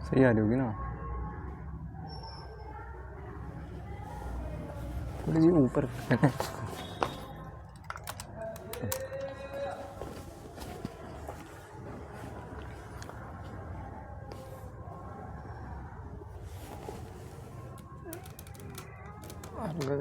सही आ रही होगी ना? थोड़ी सी ऊपर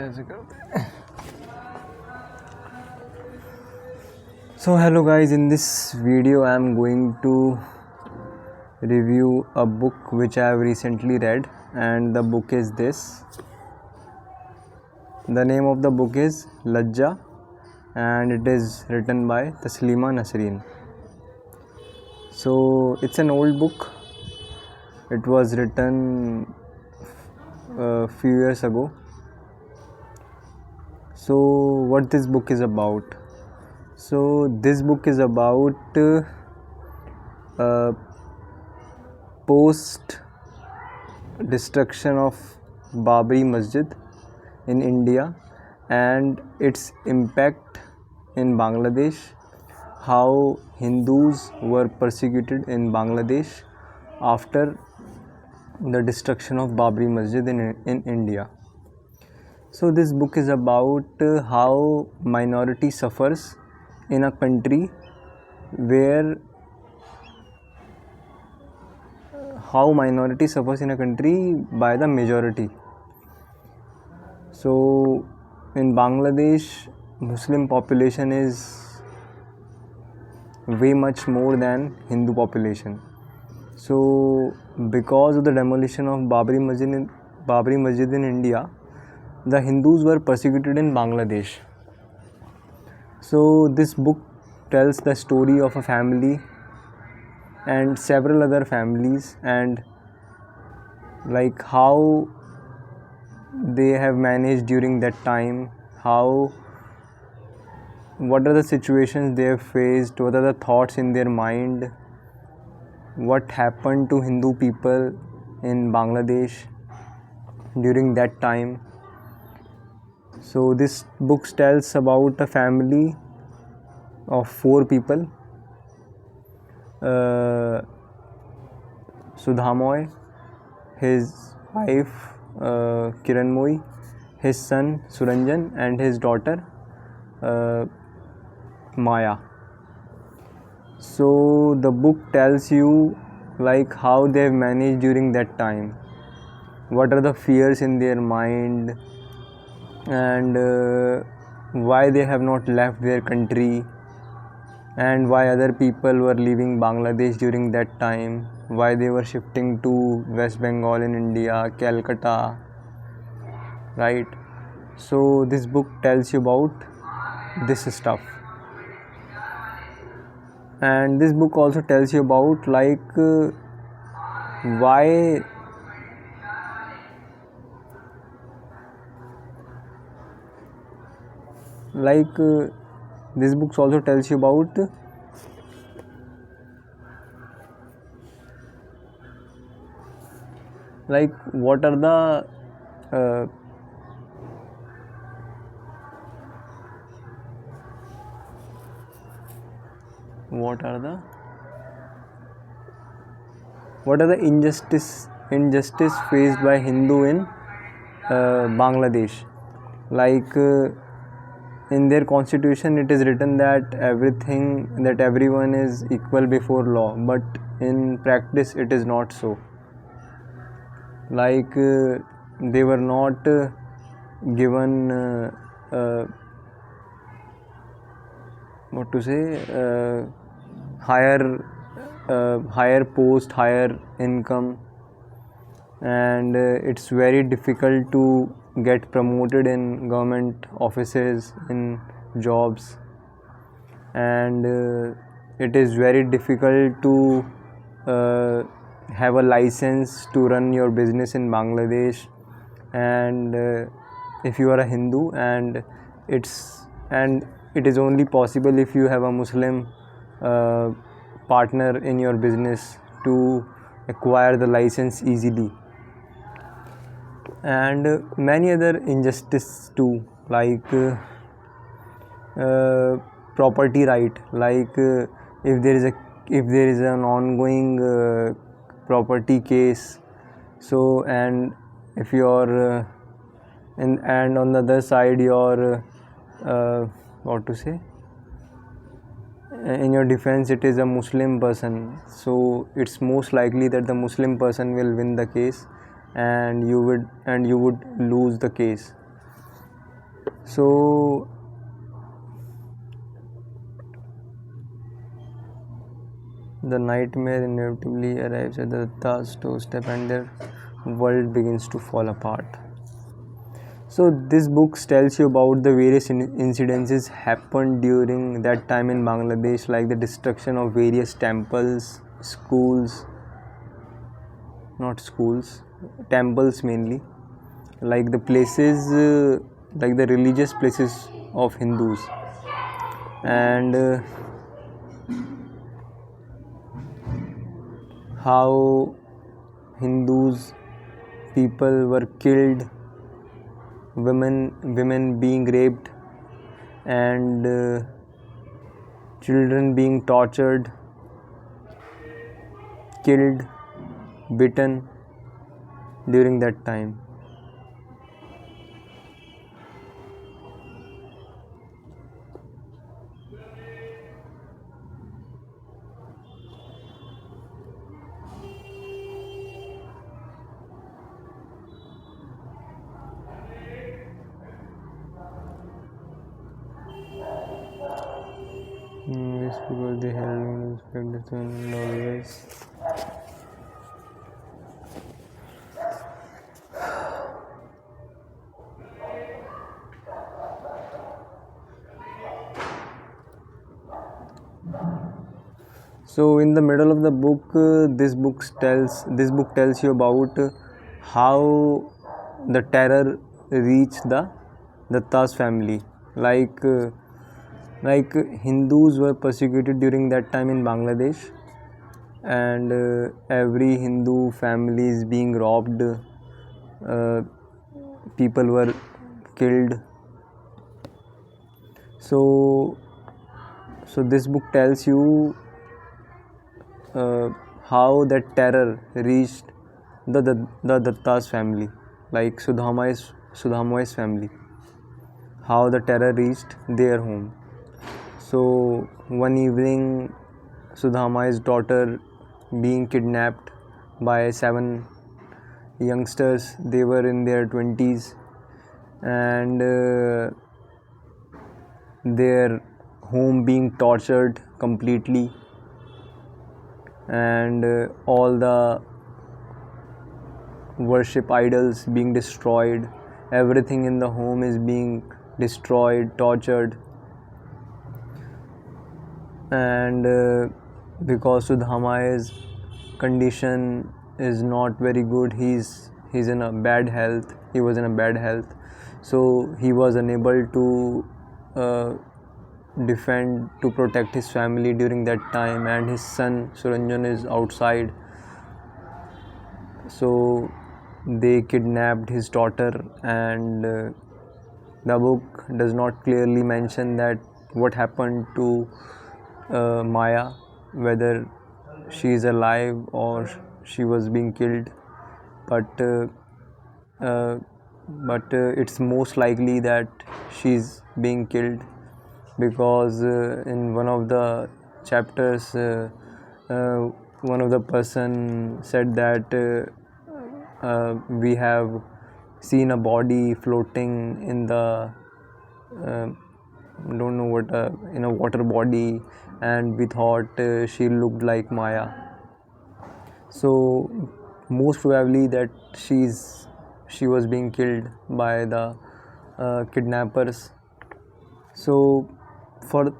ऐसे करते हैं. So hello guys, in this video I am going to review a book which I have recently read, and the book is this. The name of the book is Lajja, and it is written by Taslima Nasreen. So it's an old book. It was written a few years ago. So what this book is about? So this book is about post destruction of Babri Masjid in India and its impact in Bangladesh, how Hindus were persecuted in Bangladesh after the destruction of Babri Masjid in India. So this book is about how minority suffers in a country where by the majority. So in Bangladesh, Muslim population is way much more than Hindu population. So because of the demolition of Babri Masjid in India, the Hindus were persecuted in Bangladesh. So this book tells the story of a family and several other families, and like how they have managed during that time, what are the situations they have faced, what are the thoughts in their mind, what happened to Hindu people in Bangladesh during that time. So this book tells about a family of 4 people: Sudhamoy, his wife Kiranmoy, his son Suranjan, and his daughter Maya. So the book tells you like how they have managed during that time, what are the fears in their mind, and why they have not left their country, and why other people were leaving Bangladesh during that time, why they were shifting to West Bengal in India, Calcutta, right? So this book tells you about this stuff. And this book also tells you about like why this book also tells you about like what are the injustice faced by Hindu in Bangladesh. Like in their constitution it is written that everyone is equal before law, but in practice it is not so. Like they were not given higher post, higher income, and it's very difficult to get promoted in government offices, in jobs, and it is very difficult to have a license to run your business in Bangladesh. And if you are a Hindu, and it is only possible if you have a Muslim partner in your business to acquire the license easily. And many other injustice too, like property right. Like if there is an ongoing property case. So, and if you're and on the other side you're what to say, in your defense it is a Muslim person, so it's most likely that the Muslim person will win the case and you would lose the case. So the nightmare inevitably arrives at the Datta's doorstep and their world begins to fall apart. So this book tells you about the various incidences happened during that time in Bangladesh, like the destruction of various temples, temples mainly, like the places, like the religious places of Hindus, and how Hindus people were killed, women being raped, and children being tortured, killed, bitten during that time. Yes, because they held me respect the and always. So in the middle of the book, this book tells you about how the terror reached the Datta's family. Like Hindus were persecuted during that time in Bangladesh, and every Hindu family is being robbed. People were killed. So this book tells you how that terror reached the Datta's family, like Sudhamoy's family, how the terror reached their home. So one evening, Sudhamoy's daughter being kidnapped by 7 youngsters. They were in their 20s, and their home being tortured completely, and all the worship idols being destroyed. Everything in the home is being destroyed, tortured, and because Sudhamoy's condition is not very good, he's in a bad health. He was in a bad health, so he was unable to defend, to protect his family during that time, and his son Suranjan is outside. So they kidnapped his daughter, and the book does not clearly mention that what happened to Maya, whether she is alive or she was being killed, but it's most likely that she's being killed, because in one of the chapters one of the person said that we have seen a body floating in the don't know what in a water body, and we thought she looked like Maya. So most probably that she was being killed by the kidnappers. So for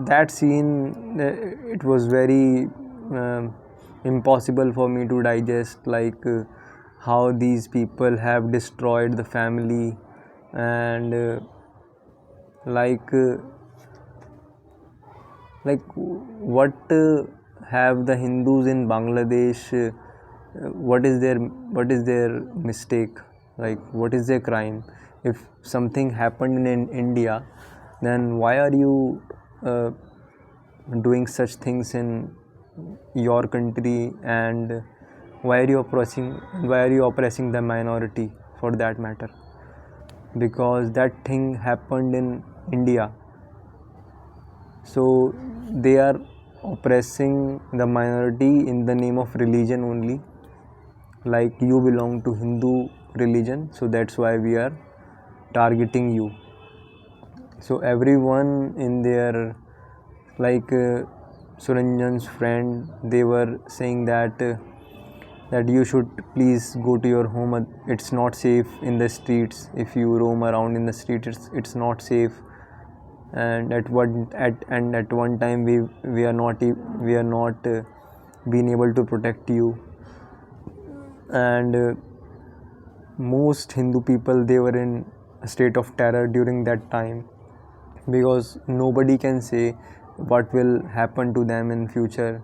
that scene, it was very impossible for me to digest, like how these people have destroyed the family, and like what have the Hindus in Bangladesh, what is their mistake, like what is their crime? If something happened in India, then why are you doing such things in your country? And Why are you oppressing? Why are you oppressing the minority, for that matter? Because that thing happened in India. So they are oppressing the minority in the name of religion only. Like, you belong to Hindu religion, so that's why we are targeting you. So everyone in their, like, Suranjan's friend, they were saying that you should please go to your home. It's not safe in the streets. If you roam around in the streets, it's not safe. And at one time we are not being able to protect you. And most Hindu people, they were in a state of terror during that time, because nobody can say what will happen to them in future.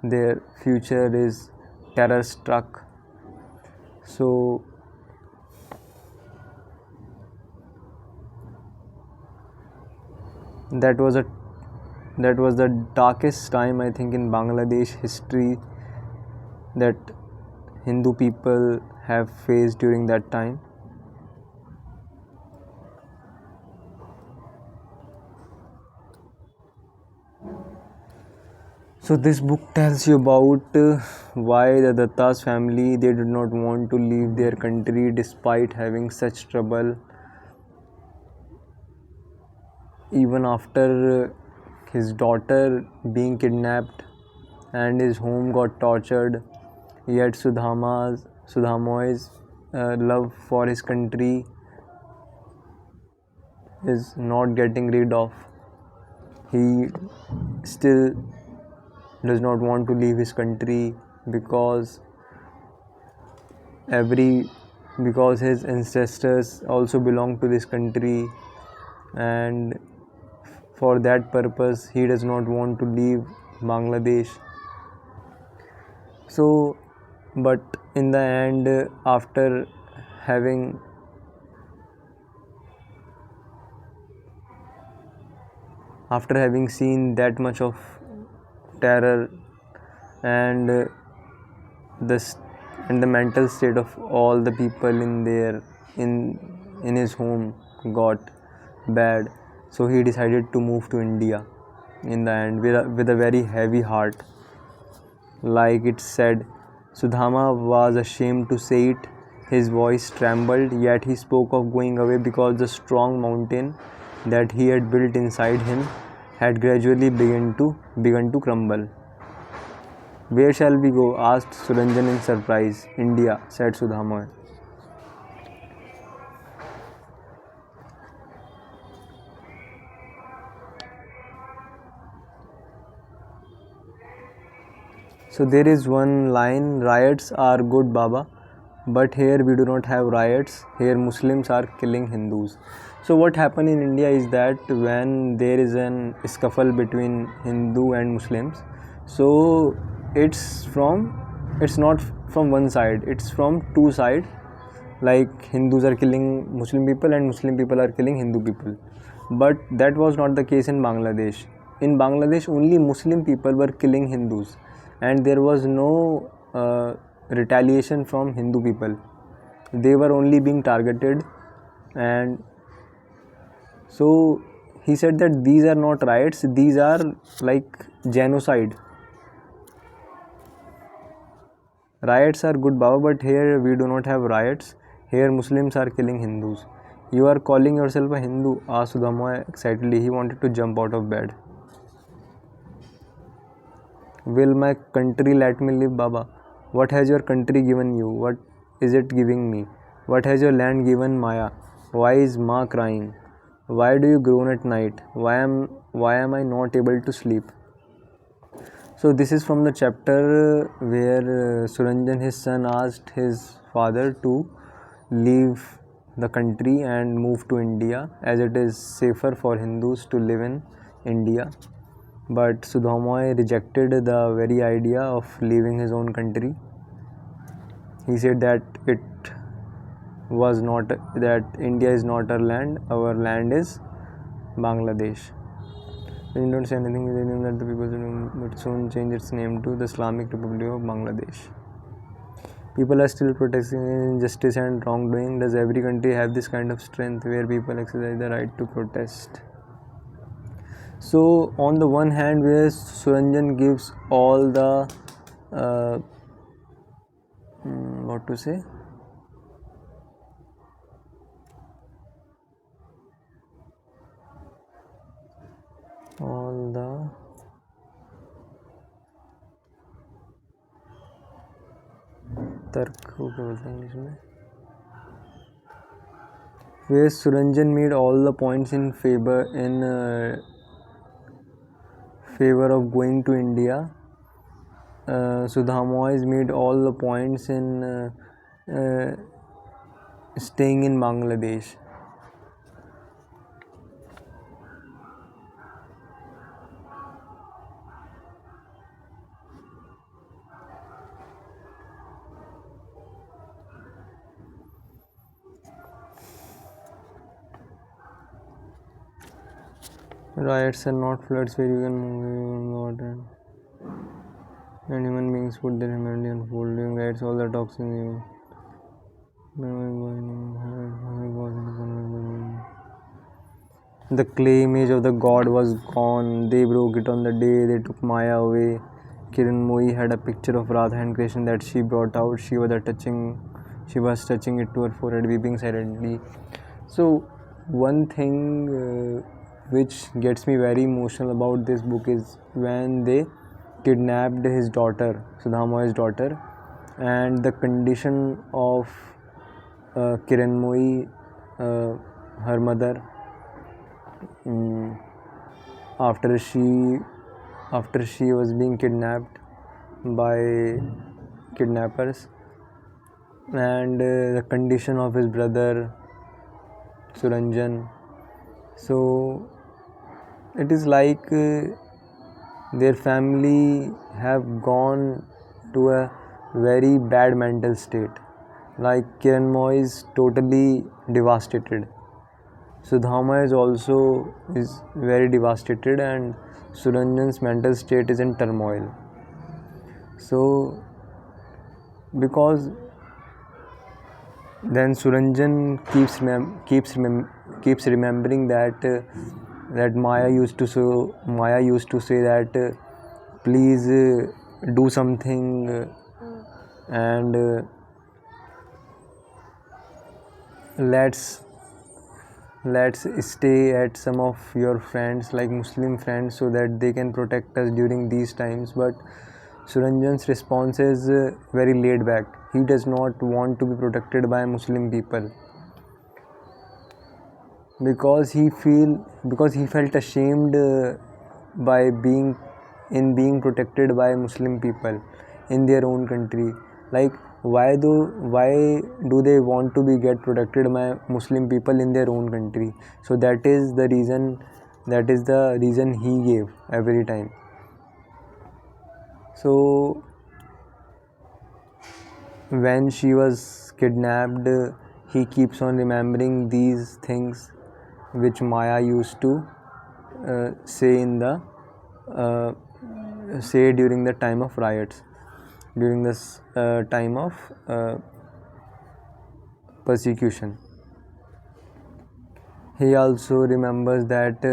Their future is terror struck. So that was the darkest time, I think, in Bangladesh history that Hindu people have faced during that time. So this book tells you about why the Datta's family, they did not want to leave their country despite having such trouble. Even after his daughter being kidnapped and his home got tortured, yet Sudhamoy's love for his country is not getting rid of. He still does not want to leave his country because his ancestors also belong to this country, and for that purpose he does not want to leave Bangladesh. So, but in the end, after having seen that much of terror and the mental state of all the people in his home got bad, so he decided to move to India in the end with a very heavy heart. Like it said, Sudhama was ashamed to say it. His voice trembled, yet he spoke of going away because the strong mountain that he had built inside him had gradually begun to crumble. Where shall we go? Asked Suranjan in surprise. India, said Sudhama. So there is one line, riots are good, Baba, but here we do not have riots. Here Muslims are killing Hindus. So what happened in India is that when there is an scuffle between Hindu and Muslims, so it's not from one side, it's from two sides. Like, Hindus are killing Muslim people and Muslim people are killing Hindu people. But that was not the case in Bangladesh. In Bangladesh, only Muslim people were killing Hindus, and there was no retaliation from Hindu people. They were only being targeted. And so he said that these are not riots, these are like genocide. Riots are good, Baba, but here we do not have riots. Here Muslims are killing Hindus. You are calling yourself a Hindu? Asked Sudhamoy excitedly. He wanted to jump out of bed. Will my country let me live, Baba? What has your country given you? What is it giving me? What has your land given Maya? Why is Ma crying? Why do you groan at night? Why am I not able to sleep? So this is from the chapter where Suranjan, his son, asked his father to leave the country and move to India, as it is safer for Hindus to live in India. But Sudhamoy rejected the very idea of leaving his own country. He said that India is not our land is Bangladesh. When you don't say anything, you know that the people would soon change its name to the Islamic Republic of Bangladesh. People are still protesting injustice and wrongdoing. Does every country have this kind of strength where people exercise the right to protest? So, on the one hand, where Suranjan gives all the uh, what to say? All the तर्क को क्या बोलते हैं English में? Where Suranjan made all the points in favor of going to India. Sudha Moyes made all the points in staying in Bangladesh. Riots are not floods where you can move water. And human beings put their humanity on hold during riots. All the toxins. The clay image of the god was gone. They broke it on the day they took Maya away. Kiran Moi had a picture of Radha and Krishna that she brought out. She was touching it to her forehead, weeping silently. So, one thing which gets me very emotional about this book is when they kidnapped his daughter, Sudha Moy's daughter, and the condition of Kiran Moi, her mother, after she was being kidnapped by kidnappers, and the condition of his brother Suranjan. So it is like their family have gone to a very bad mental state. Like Kiran Moy is totally devastated. Sudhama is very devastated, and Suranjan's mental state is in turmoil. So because then Suranjan keeps remembering that Maya used to say that please do something and let's stay at some of your friends, like Muslim friends, so that they can protect us during these times. But Suranjan's response is very laid back. He does not want to be protected by Muslim people because he felt ashamed by being protected by Muslim people in their own country. Like why do they want to be get protected by Muslim people in their own country? So that is the reason he gave every time. So when she was kidnapped, he keeps on remembering these things which Maya used to say during the time of riots, during this time of persecution. He also remembers that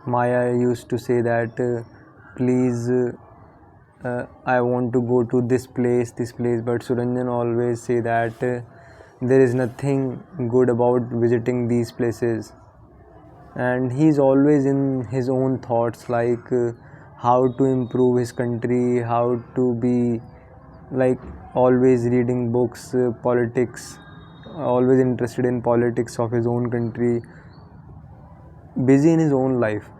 Maya used to say that please I want to go to this place, but Suranjan always say that there is nothing good about visiting these places, and he's always in his own thoughts, like how to improve his country, how to be like always reading books, politics, always interested in politics of his own country, busy in his own life,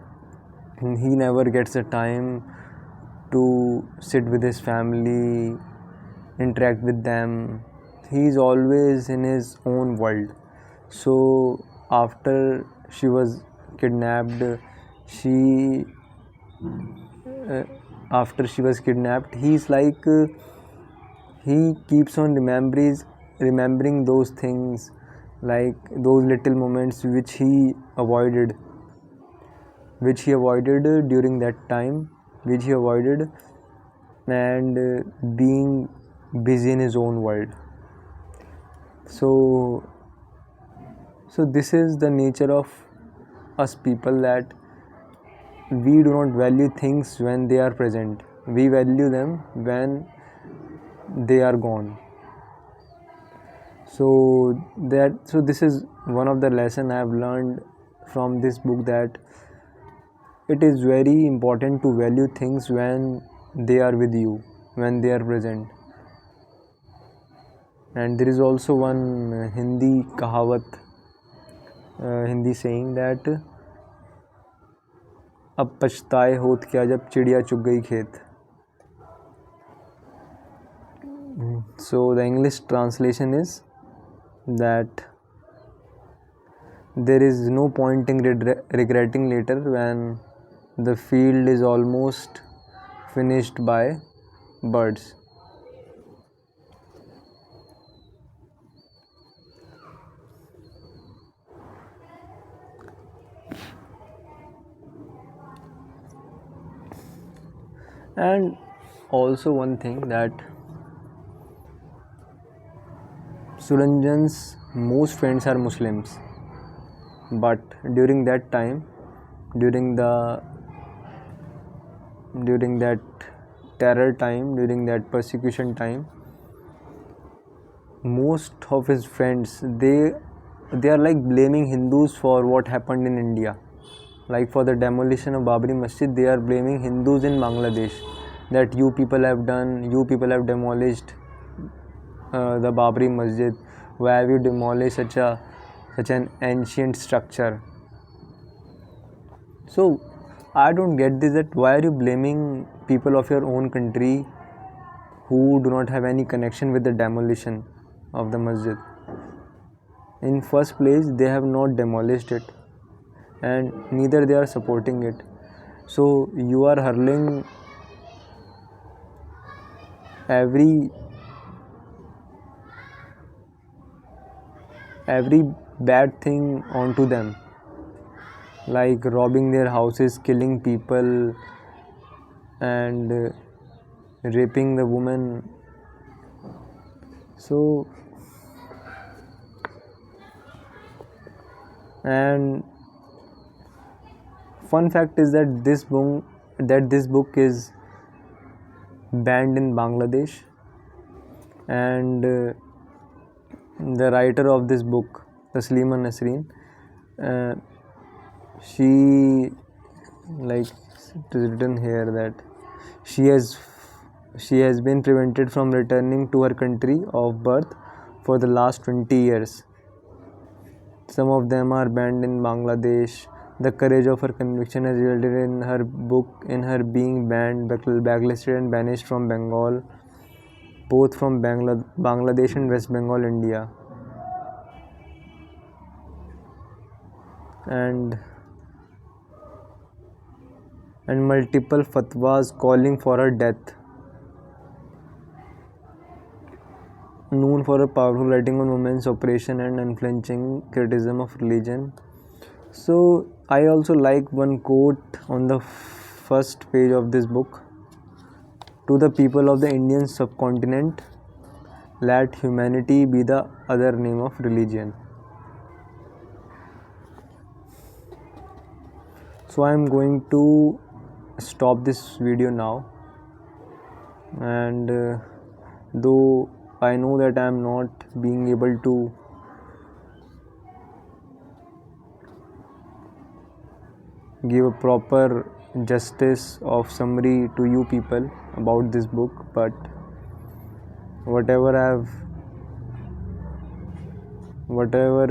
and he never gets a time to sit with his family, interact with them. He is always in his own world. So after she was kidnapped, he he's like he keeps on remembering those things, like those little moments which he avoided during that time, and being busy in his own world. So this is the nature of us people, that we do not value things when they are present. We value them when they are gone. So this is one of the lesson I have learned from this book, that it is very important to value things when they are with you, when they are present. And there is also one Hindi kahawat, Hindi saying, that अब पछताए होत क्या जब चिड़िया चुग गई खेत. So the English translation is that there is no point in regretting later when the field is almost finished by birds. And also one thing, that Suranjan's most friends are Muslims, but during that time, during that terror time, during that persecution time, most of his friends, they are like blaming Hindus for what happened in India. Like for the demolition of Babri Masjid, they are blaming Hindus in Bangladesh, that you people have demolished the Babri Masjid. Why have you demolished such an ancient structure? So I don't get this, that why are you blaming people of your own country who do not have any connection with the demolition of the masjid? In first place, they have not demolished it, and neither they are supporting it. So you are hurling every bad thing onto them, like robbing their houses, killing people, and raping the woman. So, and fun fact is that this book is banned in Bangladesh, and the writer of this book, Taslima Nasreen, she, like it is written here, that she has been prevented from returning to her country of birth for the last 20 years. Some of them are banned in Bangladesh. The courage of her conviction has resulted in her being banned, blacklisted, and banished from Bengal, both from Bangladesh and West Bengal, India. And multiple fatwas calling for her death. Known for her powerful writing on women's oppression and unflinching criticism of religion. So I also like one quote on the first page of this book: "To the people of the Indian subcontinent, let humanity be the other name of religion." So I am going to stop this video now, and though I know that I am not being able to give a proper justice of summary to you people about this book, but whatever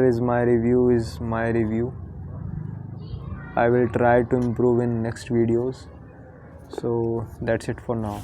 is my review is my review. I will try to improve in next videos. So that's it for now.